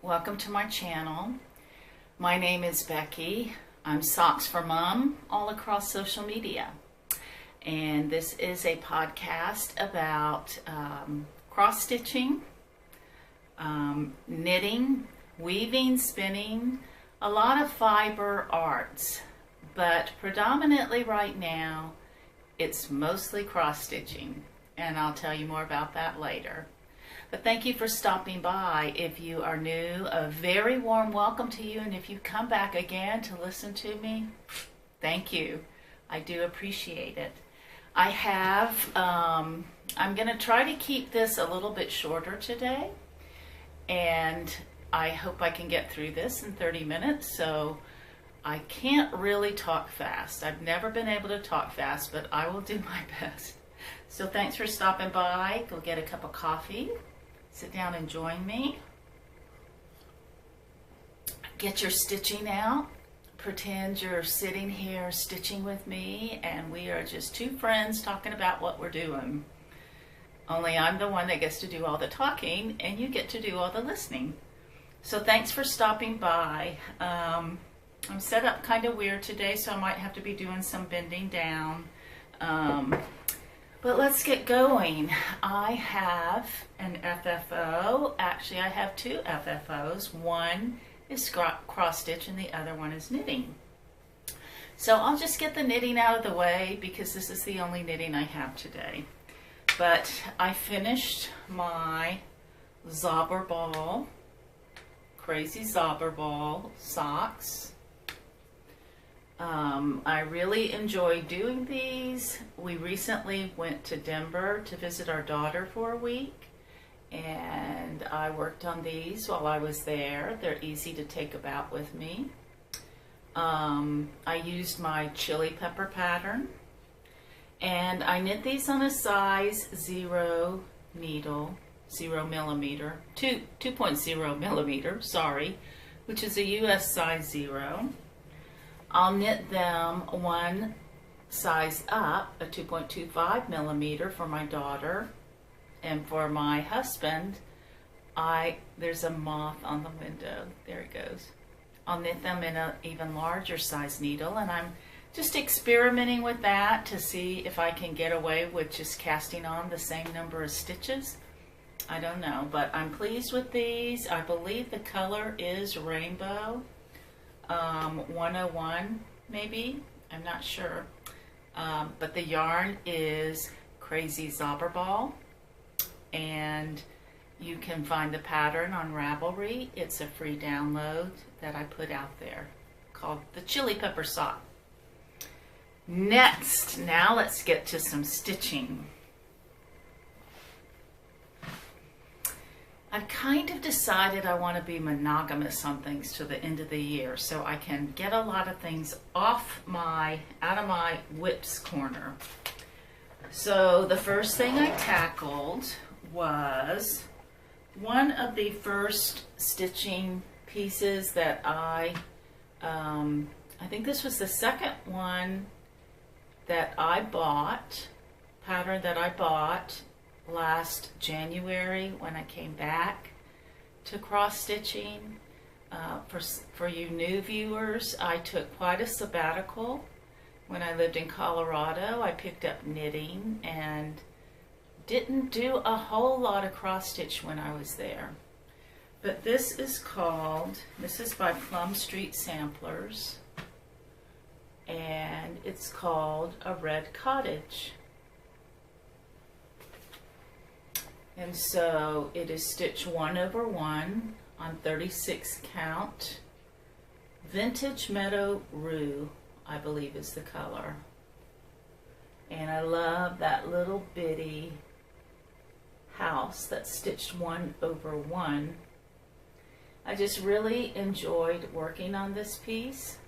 welcome to my channel. My name is Becky. I'm Socks for Mom all across social media. And this is a podcast about cross-stitching, knitting, weaving, spinning, a lot of fiber arts. But predominantly right now, it's mostly cross-stitching. And I'll tell you more about that later. But thank you for stopping by. If you are new, a very warm welcome to you. And if you come back again to listen to me, thank you. I do appreciate it. I have, I'm going to try to keep this a little bit shorter today. And I hope I can get through this in 30 minutes. So I can't really talk fast. I've never been able to talk fast, but I will do my best. So thanks for stopping by. Go get a cup of coffee. Sit down and join me. Get your stitching out. Pretend you're sitting here stitching with me and we are just two friends talking about what we're doing. Only I'm the one that gets to do all the talking and you get to do all the listening. So thanks for stopping by. I'm set up kind of weird today, so I might have to be doing some bending down. But let's get going. I have an FFO. Actually, I have two FFOs. One is cross stitch and the other one is knitting. So I'll just get the knitting out of the way because this is the only knitting I have today. But I finished my Zauberball, Crazy Zauberball socks. I really enjoy doing these. We recently went to Denver to visit our daughter for a week, and I worked on these while I was there. They're easy to take about with me. I used my chili pepper pattern, and I knit these on a size 0 needle, 0 millimeter, 2.0 millimeter, sorry, which is a US size 0. I'll knit them one size up, a 2.25 millimeter for my daughter, and for my husband, there's a moth on the window. There it goes. I'll knit them in an even larger size needle, and I'm just experimenting with that to see if I can get away with just casting on the same number of stitches. I don't know, but I'm pleased with these. I believe the color is rainbow. 101 maybe, I'm not sure, but the yarn is Crazy Zauberball, and you can find the pattern on Ravelry. It's a free download that I put out there called the Chili Pepper Sock. Next, now let's get to some stitching. I've kind of decided I want to be monogamous on things to the end of the year so I can get a lot of things out of my whips corner. So the first thing I tackled was one of the first stitching pieces that I think this was the second one that I bought, pattern that I bought last January when I came back to cross-stitching. For you new viewers, I took quite a sabbatical. When I lived in Colorado, I picked up knitting and didn't do a whole lot of cross-stitch when I was there. But this is by Plum Street Samplers, and it's called A Red Cottage. And so it is stitch 1/1 on 36 count. Vintage Meadow Rue, I believe is the color. And I love that little bitty house that's stitched 1/1. I just really enjoyed working on this piece.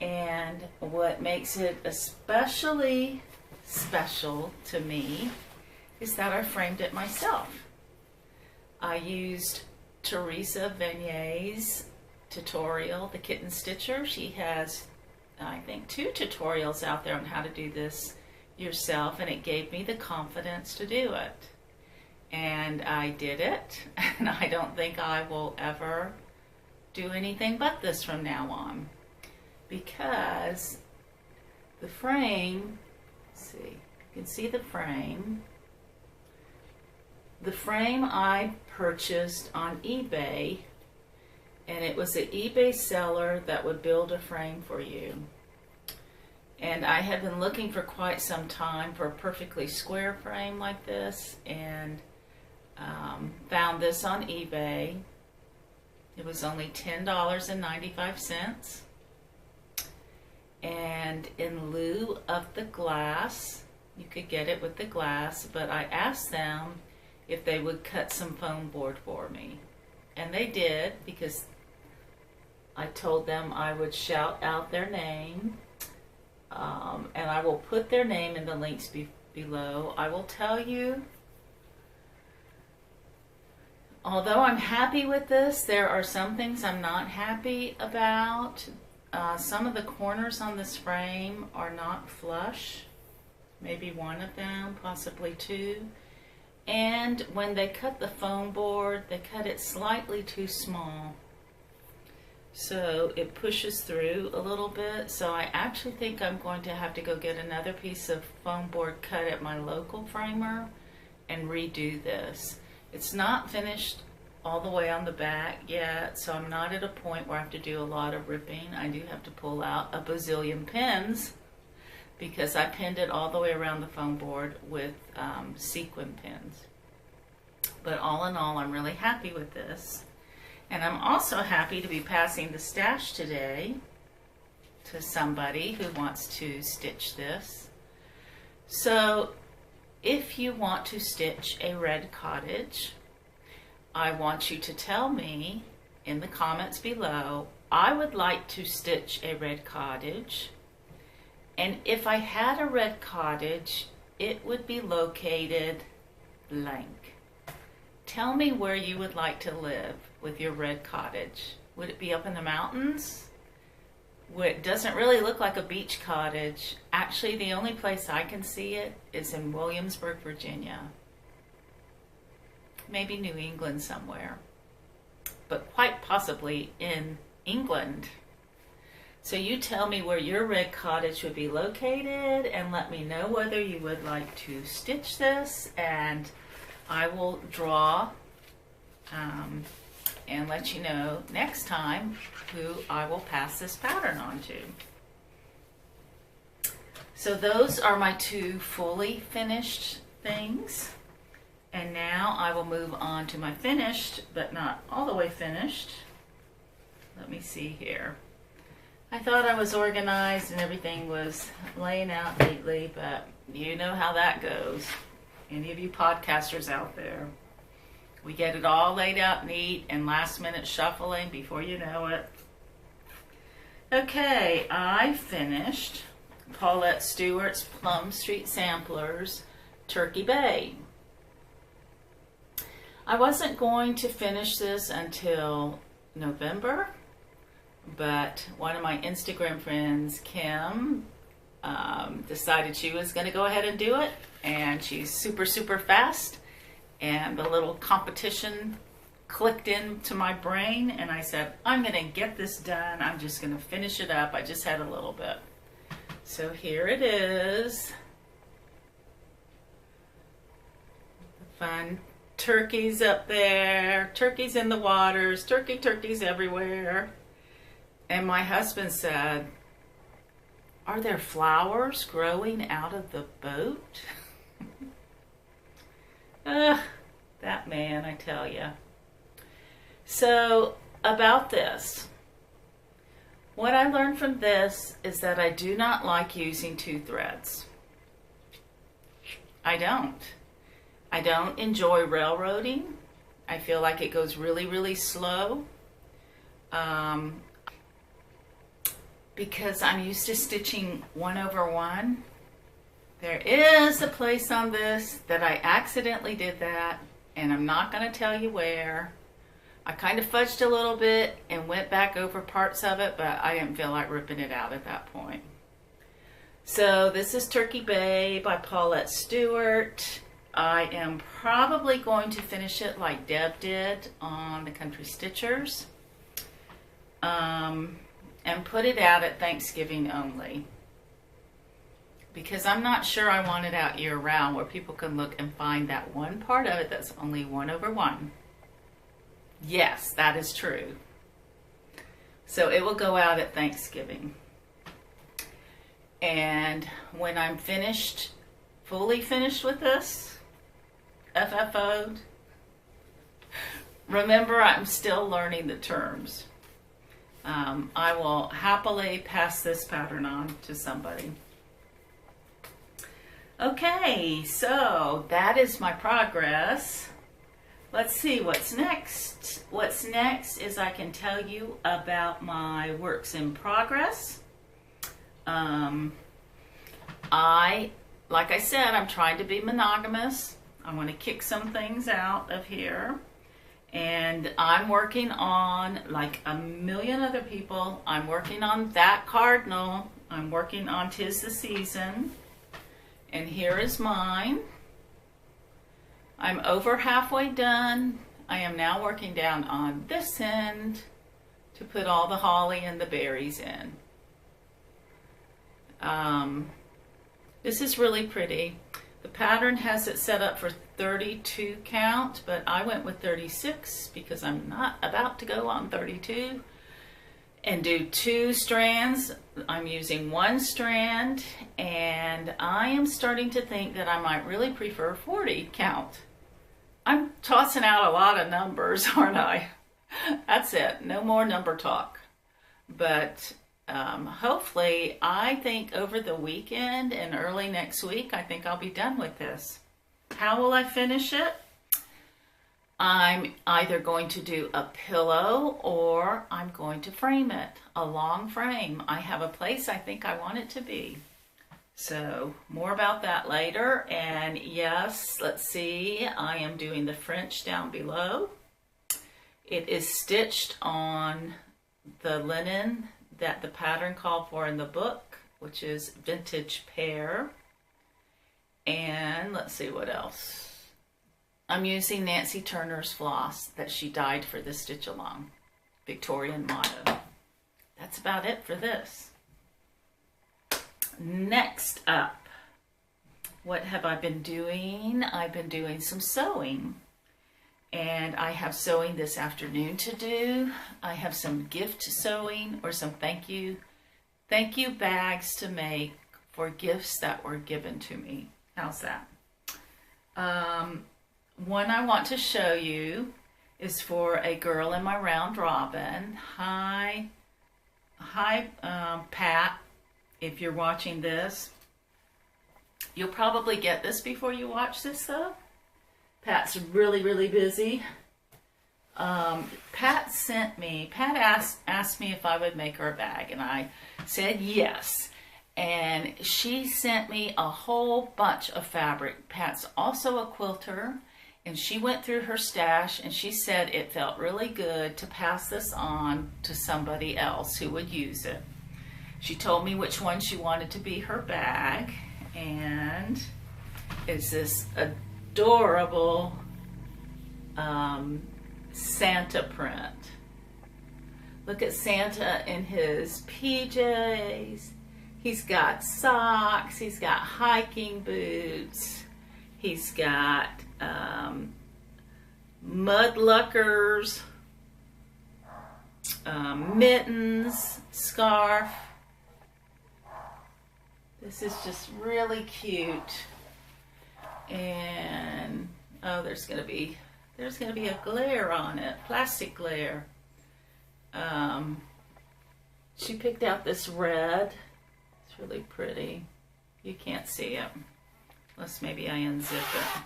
And what makes it especially special to me is that I framed it myself. I used Teresa Vignier's tutorial, the Kitten Stitcher. She has, I think, 2 tutorials out there on how to do this yourself, and it gave me the confidence to do it. and I did it, and I don't think I will ever do anything but this from now on, because the frame, let's see, you can see the frame. The frame I purchased on eBay, and it was an eBay seller that would build a frame for you. And I had been looking for quite some time for a perfectly square frame like this, and found this on eBay. It was only $10.95. And in lieu of the glass, you could get it with the glass, but I asked them if they would cut some foam board for me. And they did, because I told them I would shout out their name. And I will put their name in the links below. I will tell you, although I'm happy with this, there are some things I'm not happy about. Some of the corners on this frame are not flush. Maybe one of them, possibly two. And when they cut the foam board, they cut it slightly too small. So it pushes through a little bit. So I actually think I'm going to have to go get another piece of foam board cut at my local framer and redo this. It's not finished all the way on the back yet, so I'm not at a point where I have to do a lot of ripping. I do have to pull out a bazillion pins, because I pinned it all the way around the foam board with sequin pins. But all in all, I'm really happy with this. And I'm also happy to be passing the stash today to somebody who wants to stitch this. So if you want to stitch a red cottage, I want you to tell me in the comments below, I would like to stitch a red cottage. And if I had a red cottage, it would be located blank. Tell me where you would like to live with your red cottage. Would it be up in the mountains? It doesn't really look like a beach cottage. Actually, the only place I can see it is in Williamsburg, Virginia. Maybe New England somewhere, but quite possibly in England. So you tell me where your red cottage would be located, and let me know whether you would like to stitch this, and I will draw and let you know next time who I will pass this pattern on to. So those are my two fully finished things. And now I will move on to my finished, but not all the way finished. Let me see here. I thought I was organized and everything was laying out neatly, but you know how that goes. Any of you podcasters out there. We get it all laid out neat and last minute shuffling before you know it. Okay, I finished Paulette Stewart's Plum Street Samplers Turkey Bay. I wasn't going to finish this until November, but one of my Instagram friends, Kim, decided she was going to go ahead and do it, and she's super, super fast, and the little competition clicked into my brain, and I said, I'm going to get this done. I'm just going to finish it up. I just had a little bit. So here it is. The fun turkeys up there, turkeys in the waters, turkeys everywhere. And my husband said, are there flowers growing out of the boat? That man, I tell you. So about this, what I learned from this is that I do not like using two threads. I don't enjoy railroading. I feel like it goes really, really slow. Because I'm used to stitching 1/1. There is a place on this that I accidentally did that, and I'm not going to tell you where. I kind of fudged a little bit and went back over parts of it, but I didn't feel like ripping it out at that point. So this is Turkey Bay by Paulette Stewart. I am probably going to finish it like Deb did on the Country Stitchers, and put it out at Thanksgiving only, because I'm not sure I want it out year round where people can look and find that one part of it that's only 1/1. Yes, that is true. So it will go out at Thanksgiving. And when I'm finished, fully finished with this, FFO'd, remember I'm still learning the terms. I will happily pass this pattern on to somebody. Okay, so that is my progress. Let's see what's next. What's next is I can tell you about my works in progress. Like I said, I'm trying to be monogamous. I want to kick some things out of here. And I'm working on, like a million other people, I'm working on that cardinal. I'm working on 'Tis the Season. And here is mine. I'm over halfway done. I am now working down on this end to put all the holly and the berries in. This is really pretty. The pattern has it set up for 32 count, but I went with 36 because I'm not about to go on 32 and do 2 strands. I'm using 1 strand, and I am starting to think that I might really prefer 40 count. I'm tossing out a lot of numbers, aren't I? That's it, no more number talk. But hopefully, I think over the weekend and early next week, I think I'll be done with this. How will I finish it? I'm either going to do a pillow or I'm going to frame it, a long frame. I have a place I think I want it to be. So more about that later. And yes, let's see, I am doing the French down below. It is stitched on the linen that the pattern called for in the book, which is Vintage Pear. And let's see what else. I'm using Nancy Turner's floss that she dyed for the stitch along, Victorian motto. That's about it for this. Next up, what have I been doing? I've been doing some sewing, and I have sewing this afternoon to do. I have some gift sewing or some thank you bags to make for gifts that were given to me. How's that? One I want to show you is for a girl in my round robin. Hi, Pat. If you're watching this, you'll probably get this before you watch this though. Pat's really busy. Pat asked me if I would make her a bag, and I said yes. And she sent me a whole bunch of fabric. Pat's also a quilter, and she went through her stash and she said it felt really good to pass this on to somebody else who would use it. She told me which one she wanted to be her bag, and it's this adorable Santa print. Look at Santa in his PJs. He's got socks, he's got hiking boots, he's got mudluckers, mittens, scarf. This is just really cute. And oh, there's gonna be a glare on it, plastic glare. She picked out this red. It's really pretty. You can't see it, unless maybe I unzip it.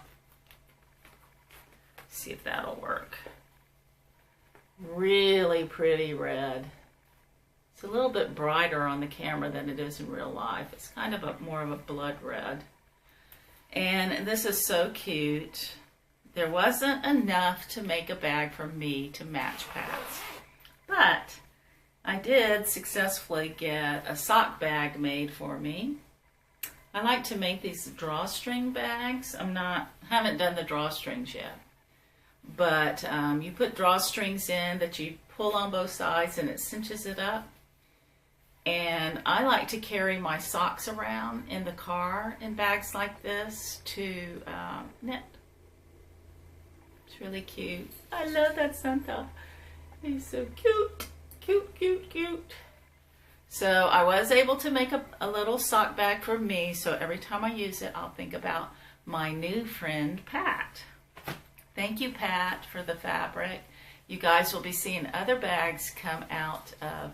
See if that'll work. Really pretty red. It's a little bit brighter on the camera than it is in real life. It's kind of more of a blood red. And this is so cute. There wasn't enough to make a bag for me to match Pat's, but I did successfully get a sock bag made for me. I like to make these drawstring bags. Haven't done the drawstrings yet. But you put drawstrings in that you pull on both sides and it cinches it up. And I like to carry my socks around in the car in bags like this to knit. It's really cute. I love that Santa. He's so cute. Cute, cute, cute. So I was able to make a little sock bag for me, so every time I use it, I'll think about my new friend, Pat. Thank you, Pat, for the fabric. You guys will be seeing other bags come out of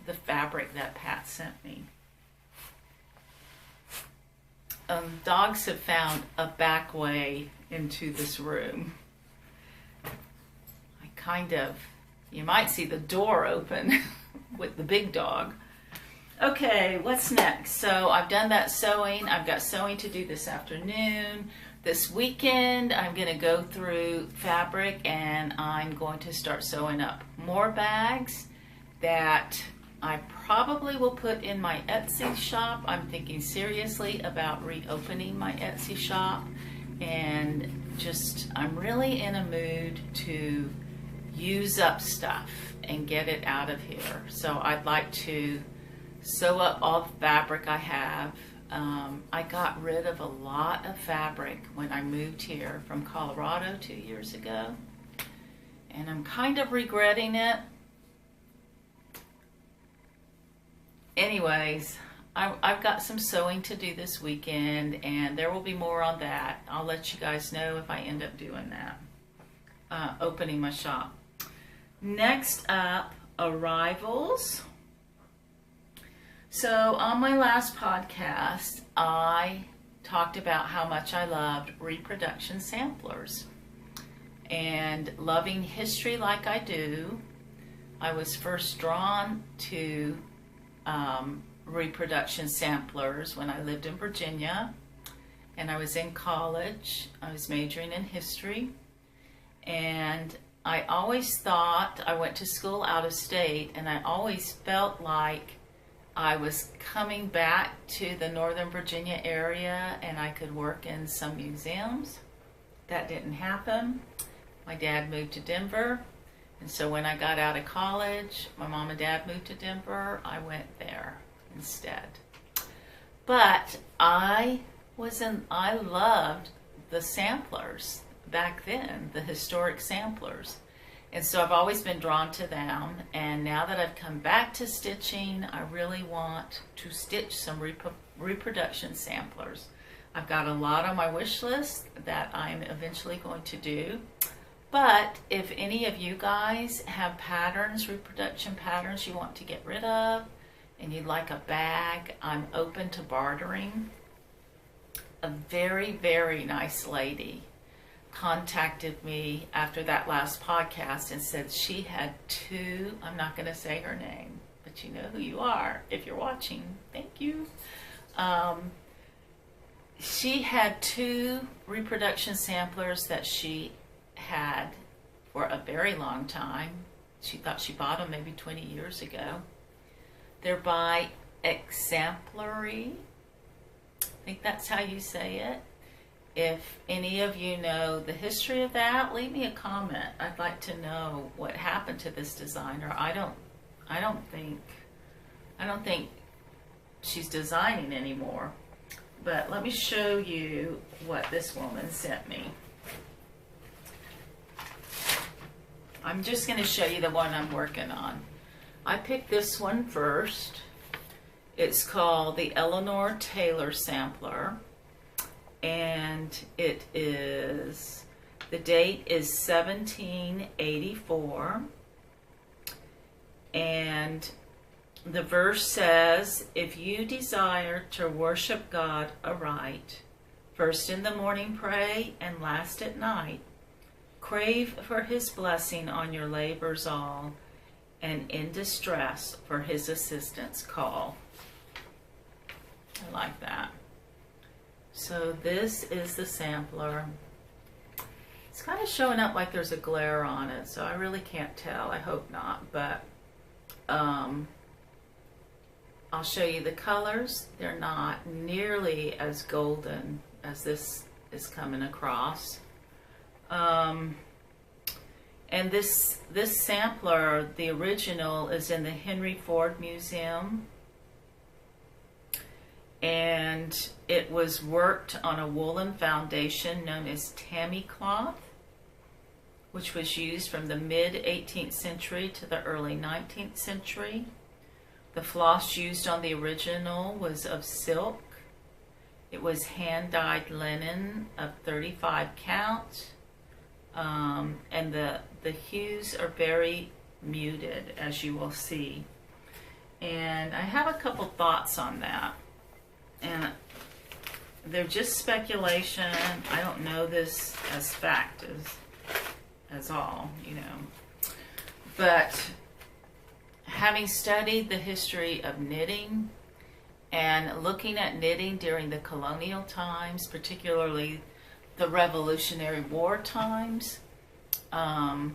the fabric that Pat sent me. Dogs have found a back way into this room. You might see the door open with the big dog. Okay, what's next? So I've done that sewing. I've got sewing to do this afternoon. This weekend, I'm going to go through fabric and I'm going to start sewing up more bags that I probably will put in my Etsy shop. I'm thinking seriously about reopening my Etsy shop, and I'm really in a mood to use up stuff and get it out of here. So I'd like to sew up all the fabric I have. I got rid of a lot of fabric when I moved here from Colorado 2 years ago, and I'm kind of regretting it. Anyways, I've got some sewing to do this weekend, and there will be more on that. I'll let you guys know if I end up doing that, opening my shop. Next up, arrivals. So on my last podcast, I talked about how much I loved reproduction samplers. And loving history like I do, I was first drawn to reproduction samplers when I lived in Virginia, and I was in college. I was majoring in history, and I always thought, I went to school out of state, and I always felt like I was coming back to the Northern Virginia area and I could work in some museums. That didn't happen. My dad moved to Denver, and so when I got out of college, my mom and dad moved to Denver, I went there instead. But I loved the samplers back then, the historic samplers. And so I've always been drawn to them, and now that I've come back to stitching, I really want to stitch some reproduction samplers. I've got a lot on my wish list that I'm eventually going to do. But if any of you guys have patterns, reproduction patterns you want to get rid of, and you'd like a bag, I'm open to bartering. A very, very nice lady contacted me after that last podcast and said she had two, I'm not going to say her name, but you know who you are if you're watching. Thank you. She had two reproduction samplers that she had for a very long time. She thought she bought them maybe 20 years ago. They're by Exemplary. I think that's how you say it. If any of you know the history of that, leave me a comment. I'd like to know what happened to this designer. I don't think she's designing anymore. But let me show you what this woman sent me. I'm just going to show you the one I'm working on. I picked this one first. It's called the Eleanor Taylor Sampler. And the date is 1784. And the verse says, if you desire to worship God aright, first in the morning pray and last at night, crave for his blessing on your labors all, and in distress for his assistance call. I like that. So this is the sampler. It's kind of showing up like there's a glare on it, so I really can't tell. I hope not, but I'll show you the colors. They're not nearly as golden as this is coming across. And this sampler, the original, is in the Henry Ford Museum. And it was worked on a woolen foundation known as tammy cloth, which was used from the mid-18th century to the early 19th century. The floss used on the original was of silk. It was hand-dyed linen of 35 count. And the hues are very muted, as you will see. And I have a couple thoughts on that. And they're just speculation. I don't know this as fact as all, you know. But having studied the history of knitting and looking at knitting during the colonial times, particularly the Revolutionary War times, the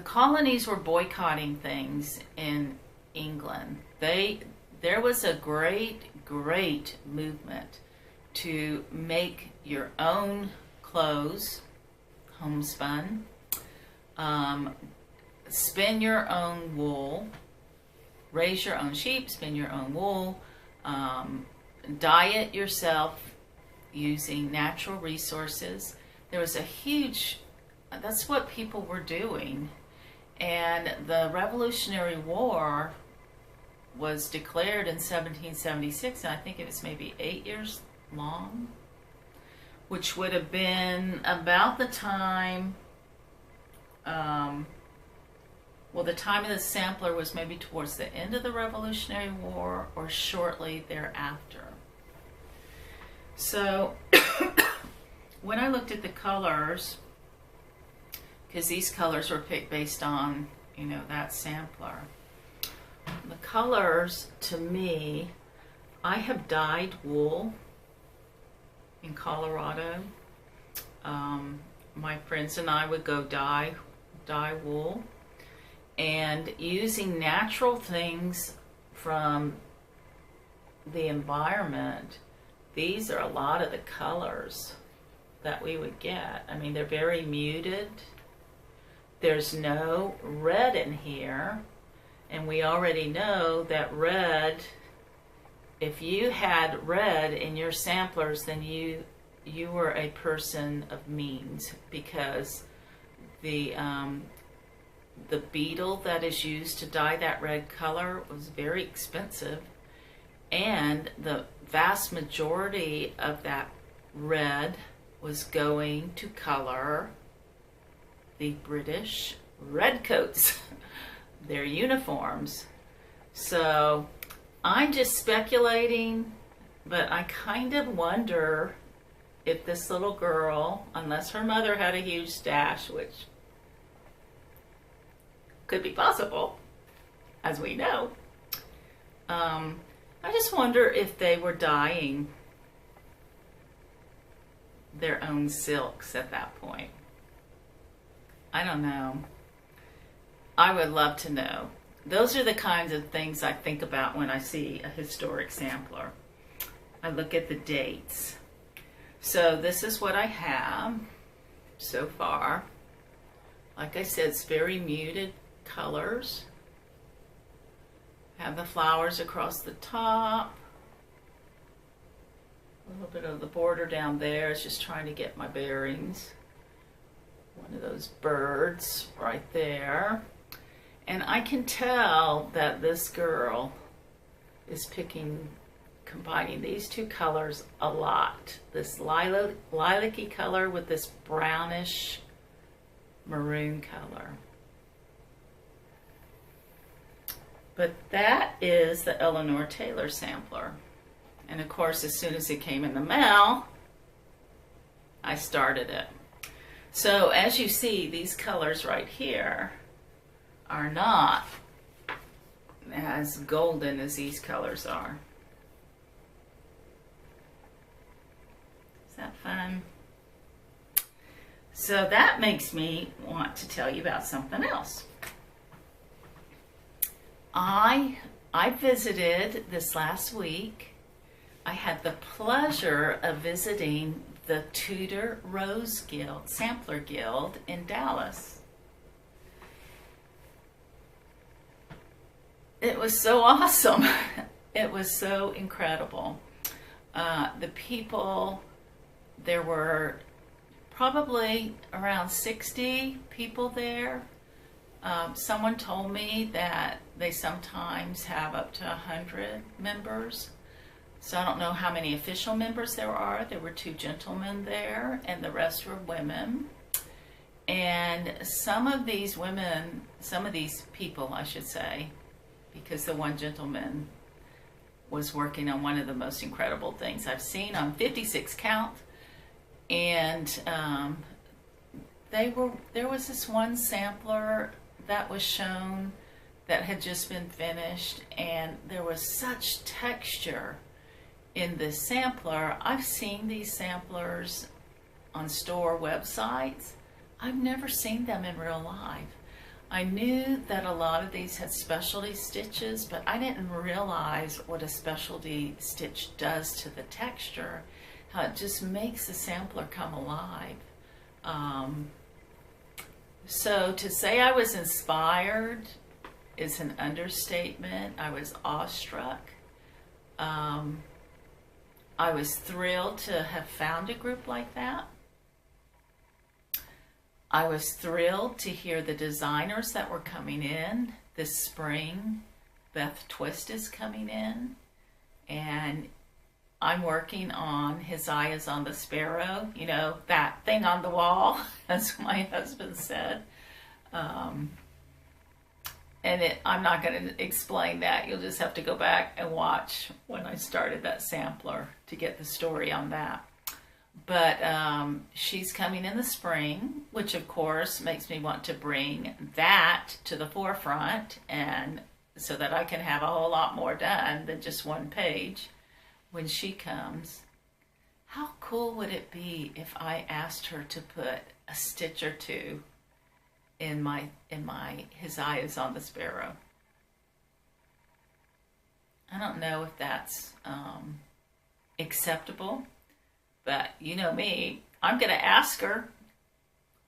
colonies were boycotting things in England. There was a great movement to make your own clothes, homespun, spin your own wool, raise your own sheep, spin your own wool, dye it yourself using natural resources. There was a huge, that's what people were doing. And the Revolutionary War was declared in 1776, and I think it was maybe 8 years long, which would have been about the time, well, the time of the sampler was maybe towards the end of the Revolutionary War or shortly thereafter. So when I looked at the colors, because these colors were picked based on, you know, that sampler, the colors, to me, I have dyed wool in Colorado. My friends and I would go dye wool, and using natural things from the environment, these are a lot of the colors that we would get. I mean, they're very muted. There's no red in here. And we already know that red, if you had red in your samplers, then you were a person of means, because the beetle that is used to dye that red color was very expensive, and the vast majority of that red was going to color the British redcoats, their uniforms. So I'm just speculating, but I kind of wonder if this little girl, unless her mother had a huge stash, which could be possible, as we know, I just wonder if they were dyeing their own silks at that point. I don't know. I would love to know. Those are the kinds of things I think about when I see a historic sampler. I look at the dates. So this is what I have so far. Like I said, it's very muted colors. Have the flowers across the top. A little bit of the border down there is just trying to get my bearings. One of those birds right there. And I can tell that this girl is combining these two colors a lot. This lilac-y color with this brownish maroon color. But that is the Eleanor Taylor sampler. And of course, as soon as it came in the mail, I started it. So as you see, these colors right here are not as golden as these colors are. Is that fun? So that makes me want to tell you about something else. I I visited this last week. I had the pleasure of visiting the Tudor Rose Guild, Sampler Guild in Dallas. It was so awesome. It was so incredible. The people, there were probably around 60 people there. Someone told me that they sometimes have up to 100 members. So I don't know how many official members there are. There were 2 gentlemen there, and the rest were women. And some of these women, some of these people, I should say, because the one gentleman was working on one of the most incredible things I've seen on 56 count. And there was this one sampler that was shown that had just been finished, and there was such texture in this sampler. I've seen these samplers on store websites. I've never seen them in real life. I knew that a lot of these had specialty stitches, but I didn't realize what a specialty stitch does to the texture, how it just makes the sampler come alive. So to say I was inspired is an understatement. I was awestruck. I was thrilled to have found a group like that. I was thrilled to hear the designers that were coming in this spring. Beth Twist is coming in, and I'm working on His Eye is on the Sparrow, you know, that thing on the wall, as my husband said. And I'm not going to explain that. You'll just have to go back and watch when I started that sampler to get the story on that. But she's coming in the spring, which of course makes me want to bring that to the forefront, and so that I can have a whole lot more done than just one page when she comes. How cool would it be if I asked her to put a stitch or 2 in my His Eye is on the Sparrow? I don't know if that's acceptable, but you know me, I'm going to ask her.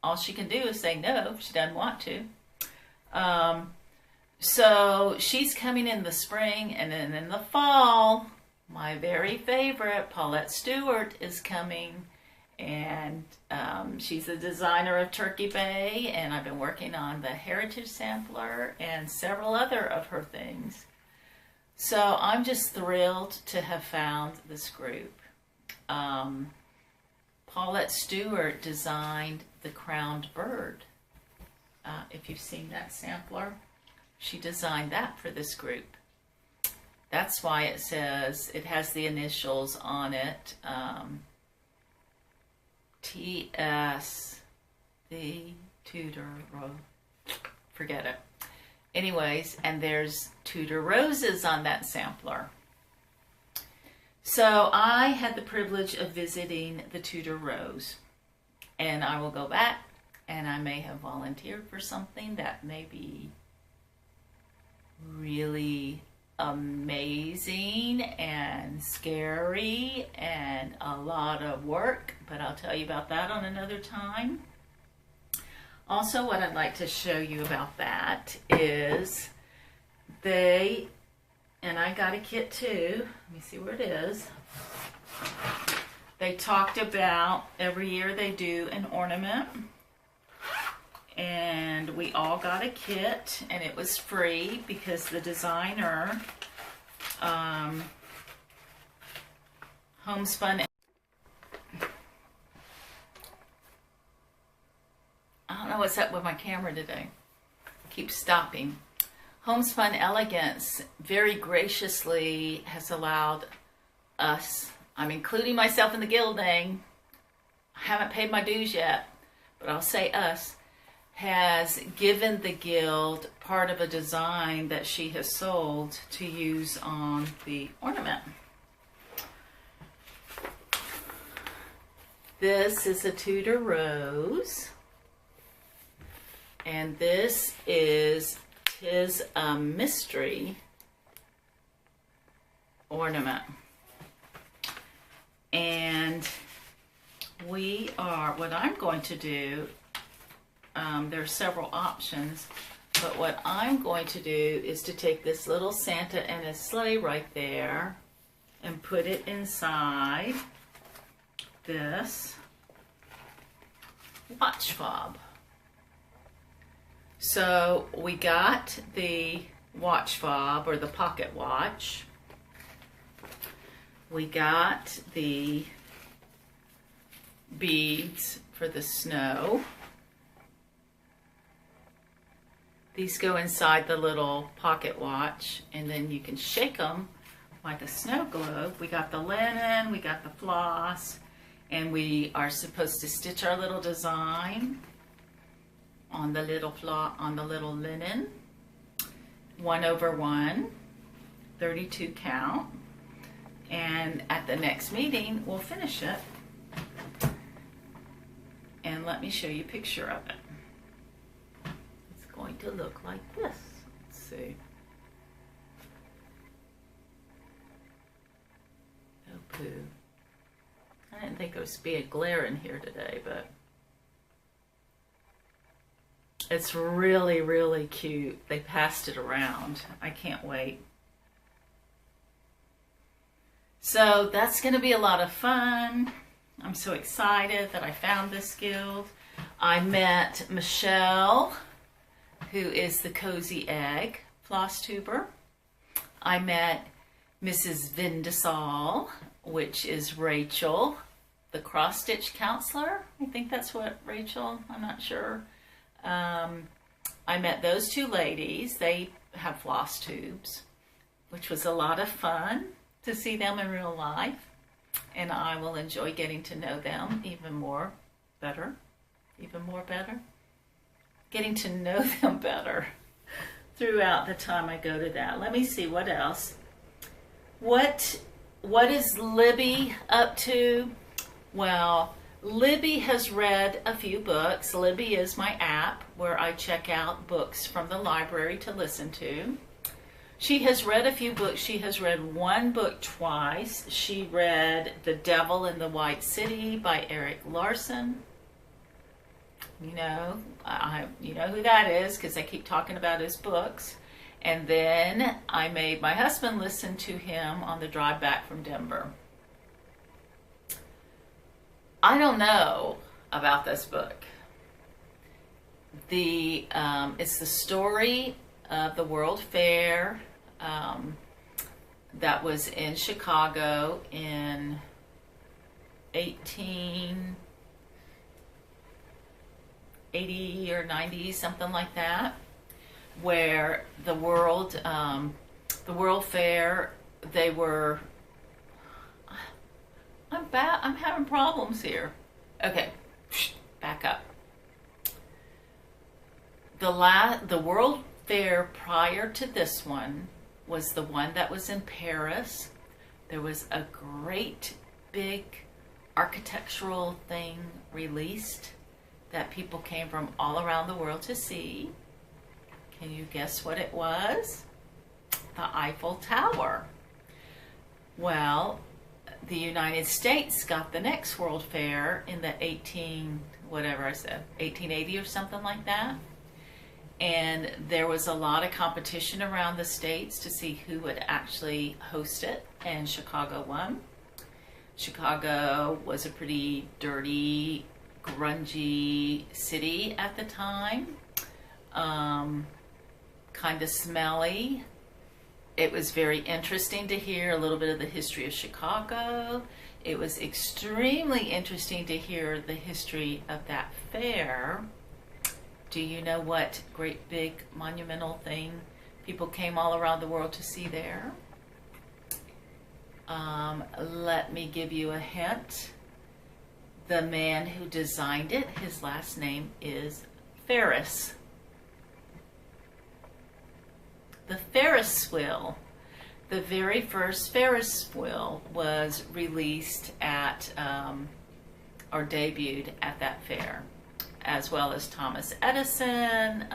All she can do is say no if she doesn't want to. So she's coming in the spring, and then in the fall, my very favorite, Paulette Stewart, is coming. And she's the designer of Turkey Bay, and I've been working on the Heritage Sampler and several other of her things. So I'm just thrilled to have found this group. Paulette Stewart designed the crowned bird. If you've seen that sampler, she designed that for this group. That's why it says, it has the initials on it, TS, the Tudor Rose, forget it. Anyways, and there's Tudor Roses on that sampler. So I had the privilege of visiting the Tudor Rose, and I will go back, and I may have volunteered for something that may be really amazing and scary and a lot of work, but I'll tell you about that on another time. Also, what I'd like to show you about that is and I got a kit too, let me see where it is. They talked about every year they do an ornament, and we all got a kit, and it was free because the designer homespun. I don't know what's up with my camera today. It keeps stopping. Homespun Elegance very graciously has allowed us, I'm including myself in the gilding, I haven't paid my dues yet, but I'll say us, has given the guild part of a design that she has sold to use on the ornament. This is a Tudor Rose, and this is 'Tis a Mystery ornament. And what I'm going to do, there's several options, but what I'm going to do is to take this little Santa and his sleigh right there and put it inside this watch fob. So we got the watch fob, or the pocket watch. We got the beads for the snow. These go inside the little pocket watch, and then you can shake them like a snow globe. We got the linen, we got the floss, and we are supposed to stitch our little design on the little linen, 1/1, 32 count. And at the next meeting, we'll finish it. And let me show you a picture of it. It's going to look like this. Let's see. Oh, poo. I didn't think there was be a glare in here today, but it's really, really cute. They passed it around. I can't wait. So that's going to be a lot of fun. I'm so excited that I found this guild. I met Michelle, who is the Cozyegg FlossTuber. I met Mrs. Vendsel, which is Rachel, the cross-stitch counselor. I think that's what Rachel, I'm not sure. I met those two ladies. They have FlossTubes, which was a lot of fun to see them in real life. And I will enjoy getting to know them even more better. Getting to know them better throughout the time I go to that. Let me see, what else? What is Libby up to? Well, Libby has read a few books. Libby is my app where I check out books from the library to listen to. She has read a few books. She has read one book twice. She read The Devil in the White City by Eric Larson. You know, you know who that is because I keep talking about his books. And then I made my husband listen to him on the drive back from Denver. I don't know about this book. It's the story of the World Fair that was in Chicago in 1880 or 90, something like that, where the World Fair, they were, I'm having problems here. Okay, back up. The World Fair prior to this one was the one that was in Paris. There was a great big architectural thing released that people came from all around the world to see. Can you guess what it was? The Eiffel Tower. Well, the United States got the next World Fair in the 1880 or something like that. And there was a lot of competition around the states to see who would actually host it, and Chicago won. Chicago was a pretty dirty, grungy city at the time, kind of smelly. It was very interesting to hear a little bit of the history of Chicago. It was extremely interesting to hear the history of that fair. Do you know what great big monumental thing people came all around the world to see there? Let me give you a hint. The man who designed it, his last name is Ferris. The Ferris wheel, the very first Ferris wheel was released at, or debuted at that fair, as well as Thomas Edison,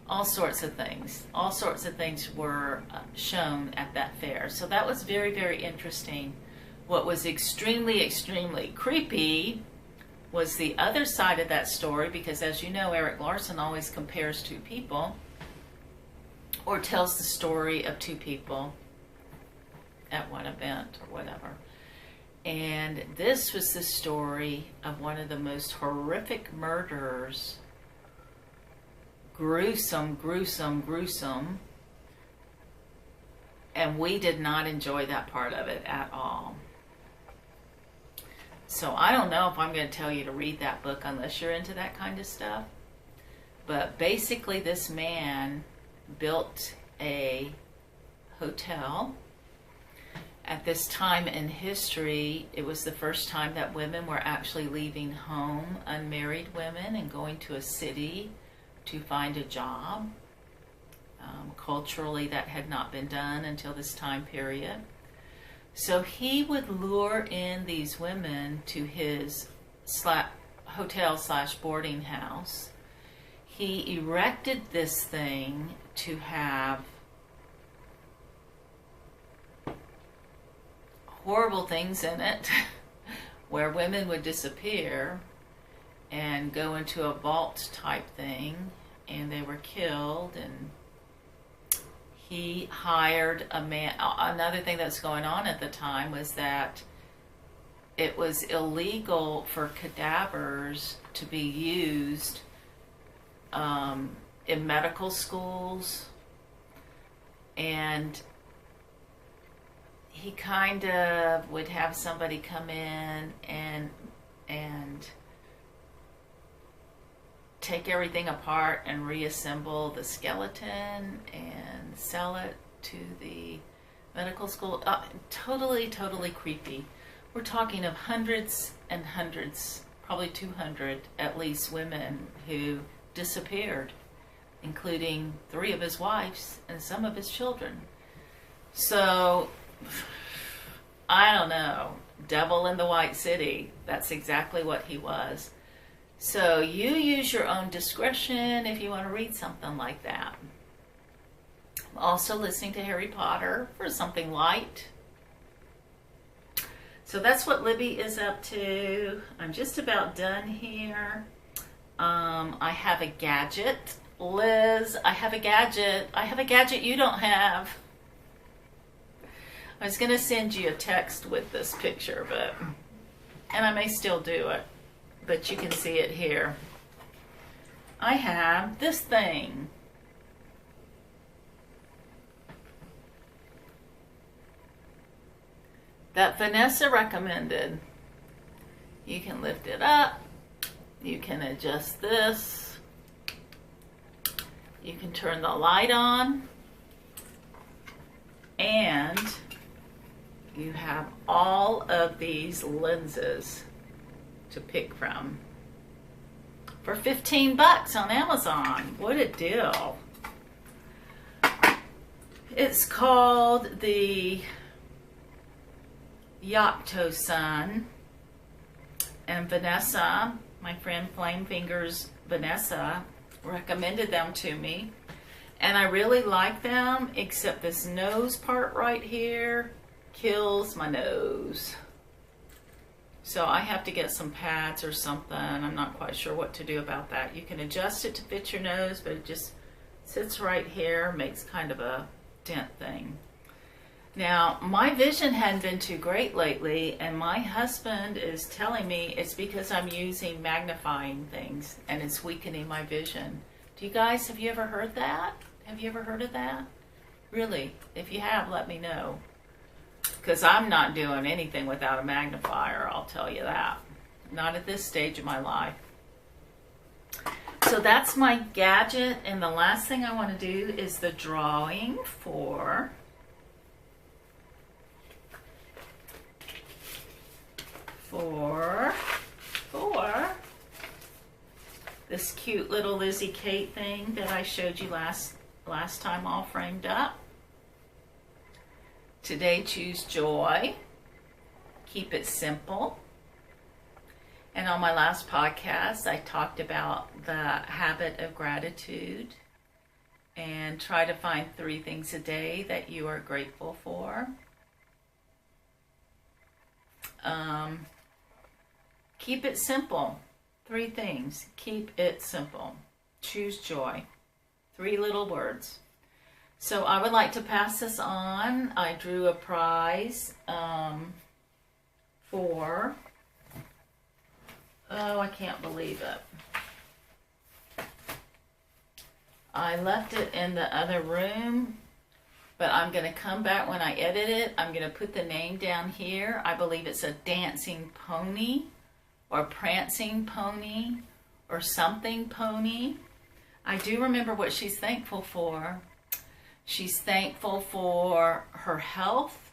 all sorts of things. All sorts of things were shown at that fair. So that was very, very interesting. What was extremely, extremely creepy was the other side of that story, because as you know, Erik Larson always compares two people or tells the story of two people at one event or whatever. And this was the story of one of the most horrific murderers. Gruesome, gruesome, gruesome. And we did not enjoy that part of it at all. So I don't know if I'm going to tell you to read that book unless you're into that kind of stuff. But basically this man built a hotel. At this time in history, it was the first time that women were actually leaving home, unmarried women, and going to a city to find a job. Culturally, that had not been done until this time period. So he would lure in these women to his hotel / boarding house. He erected this thing to have horrible things in it where women would disappear and go into a vault type thing, and they were killed. And he hired a man. Another thing that's going on at the time was that it was illegal for cadavers to be used in medical schools, and he kind of would have somebody come in and take everything apart and reassemble the skeleton and sell it to the medical school. Totally, totally creepy. We're talking of hundreds and hundreds, probably 200 at least, women who disappeared, including 3 of his wives and some of his children. So I don't know, devil in the White City, that's exactly what he was. So you use your own discretion if you want to read something like that. I'm also listening to Harry Potter for something light. So that's what Libby is up to. I'm just about done here. I have a gadget. Liz, I have a gadget. I have a gadget you don't have. I was going to send you a text with this picture, and I may still do it, but you can see it here. I have this thing. That Vanessa recommended. You can lift it up. You can adjust this. You can turn the light on. And you have all of these lenses to pick from for 15 bucks on Amazon. What a deal. It's called the Yocto Sun, and Vanessa, my friend Flame Fingers Vanessa, recommended them to me, and I really like them, except this nose part right here kills my nose. So I have to get some pads or something. I'm not quite sure what to do about that. You can adjust it to fit your nose, but it just sits right here, makes kind of a dent thing. Now, my vision hadn't been too great lately, and my husband is telling me it's because I'm using magnifying things and it's weakening my vision. Do you guys, have you ever heard that? Have you ever heard of that? Really? If you have, let me know. Because I'm not doing anything without a magnifier, I'll tell you that. Not at this stage of my life. So that's my gadget, and the last thing I want to do is the drawing for this cute little Lizzie Kate thing that I showed you last time all framed up. Today, choose joy. Keep it simple. And on my last podcast, I talked about the habit of gratitude and try to find 3 things a day that you are grateful for. Keep it simple. 3 things. Keep it simple. Choose joy. 3 little words. So I would like to pass this on. I drew a prize for, oh, I can't believe it. I left it in the other room, but I'm going to come back when I edit it. I'm going to put the name down here. I believe it's a dancing pony or prancing pony or something pony. I do remember what she's thankful for. She's thankful for her health.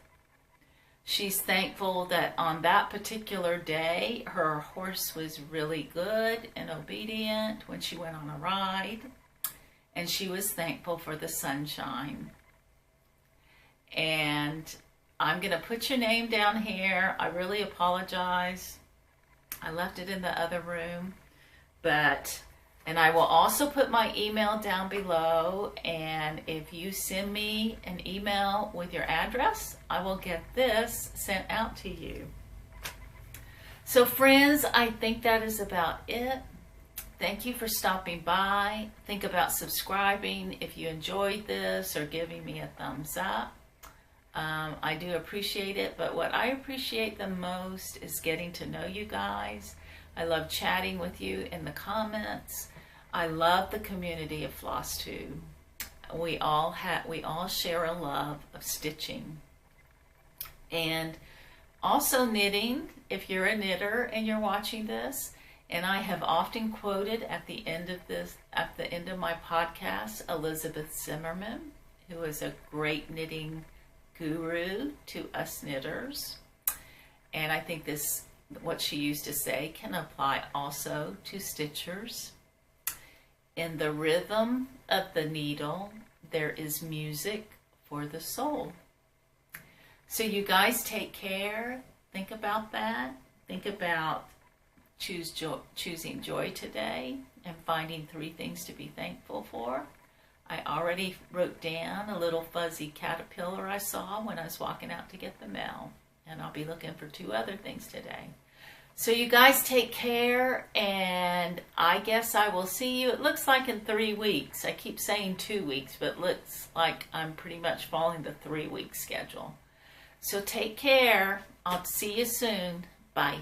She's thankful that on that particular day, her horse was really good and obedient when she went on a ride. And she was thankful for the sunshine. And I'm going to put your name down here. I really apologize. I left it in the other room. And I will also put my email down below. And if you send me an email with your address, I will get this sent out to you. So friends, I think that is about it. Thank you for stopping by. Think about subscribing if you enjoyed this or giving me a thumbs up. I do appreciate it, but what I appreciate the most is getting to know you guys. I love chatting with you in the comments. I love the community of FlossTube. We all share a love of stitching. And also knitting, if you're a knitter and you're watching this. And I have often quoted at the end of my podcast, Elizabeth Zimmerman, who is a great knitting guru to us knitters. And I think what she used to say can apply also to stitchers. In the rhythm of the needle, there is music for the soul. So you guys take care. Think about that. Think about choosing joy today and finding 3 things to be thankful for. I already wrote down a little fuzzy caterpillar I saw when I was walking out to get the mail. And I'll be looking for 2 other things today. So you guys take care, and I guess I will see you, it looks like in 3 weeks. I keep saying 2 weeks, but it looks like I'm pretty much following the 3-week schedule. So take care. I'll see you soon. Bye.